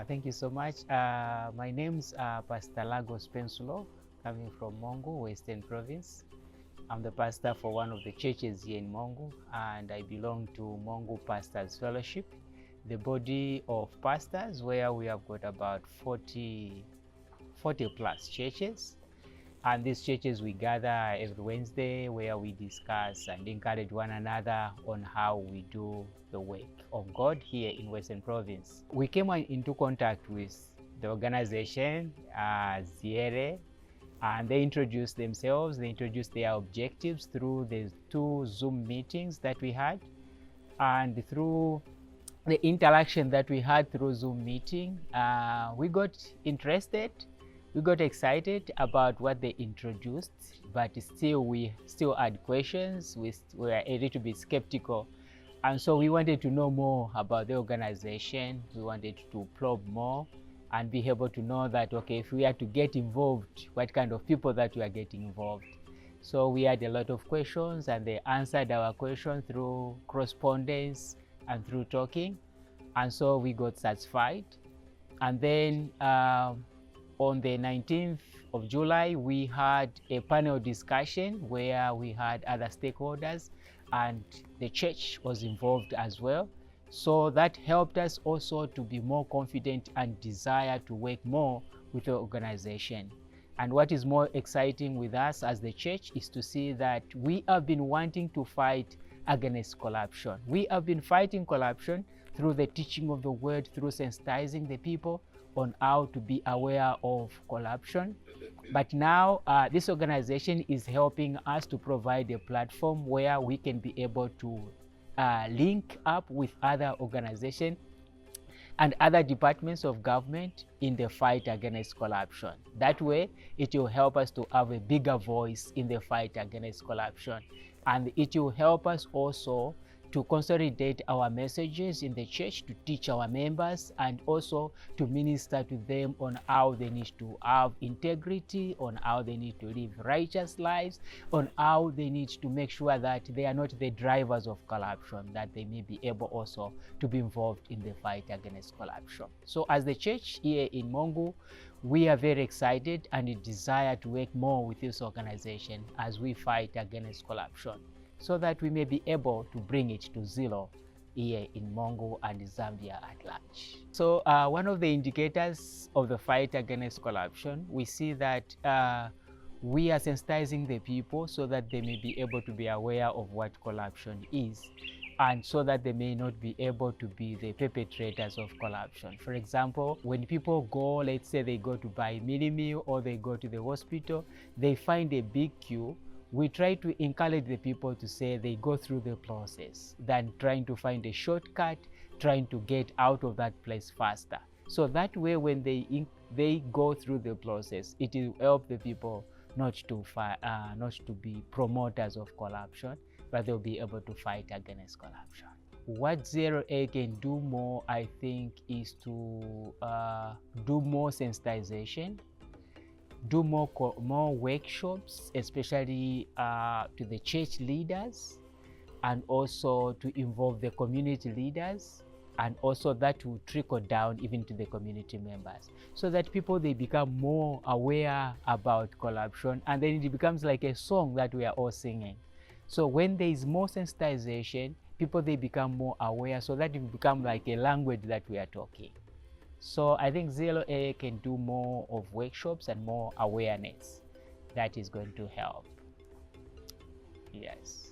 Thank you so much. My name's Pastor Lagos Pensulo, coming from Mongu, Western Province. I'm the pastor for one of the churches here in Mongu, and I belong to Mongu Pastors Fellowship, the body of pastors where we have got about 40 plus churches. And these churches we gather every Wednesday where we discuss and encourage one another on how we do the work of God here in Western Province. We came into contact with the organization ZLA, and they introduced themselves, they introduced their objectives through the 2 Zoom meetings that we had, and through the interaction that we had through Zoom meeting, we got interested. We got excited about what they introduced, but we still had questions. We were a little bit skeptical. And so we wanted to know more about the organization. We wanted to probe more and be able to know that, okay, if we are to get involved, what kind of people that we are getting involved. So we had a lot of questions, and they answered our questions through correspondence and through talking. And so we got satisfied. And then on the 19th of July, we had a panel discussion where we had other stakeholders, and the church was involved as well. So that helped us also to be more confident and desire to work more with the organization. And what is more exciting with us as the church is to see that we have been wanting to fight against corruption. We have been fighting corruption through the teaching of the word, through sensitizing the people on how to be aware of corruption. But now this organization is helping us to provide a platform where we can be able to link up with other organizations and other departments of government in the fight against corruption. That way, it will help us to have a bigger voice in the fight against corruption. And it will help us also to consolidate our messages in the church, to teach our members, and also to minister to them on how they need to have integrity, on how they need to live righteous lives, on how they need to make sure that they are not the drivers of corruption, that they may be able also to be involved in the fight against corruption. So as the church here in Mongu, we are very excited and desire to work more with this organization as we fight against corruption, so that we may be able to bring it to zero here in Mongu and Zambia at large. So one of the indicators of the fight against corruption, we see that we are sensitizing the people so that they may be able to be aware of what corruption is, and so that they may not be able to be the perpetrators of corruption. For example, when people go, let's say they go to buy mini meal or they go to the hospital, they find a big queue. We try to encourage the people to say they go through the process than trying to find a shortcut, trying to get out of that place faster. So that way, when they go through the process, it will help the people not to be promoters of corruption, but they'll be able to fight against corruption. What ZLA can do more, I think, is to do more sensitization, do more workshops, especially to the church leaders, and also to involve the community leaders, and also that will trickle down even to the community members, so that people, they become more aware about corruption, and then it becomes like a song that we are all singing. So when there is more sensitization, people, they become more aware, so that it become like a language that we are talking. So I think ZLA can do more of workshops and more awareness. That is going to help. Yes.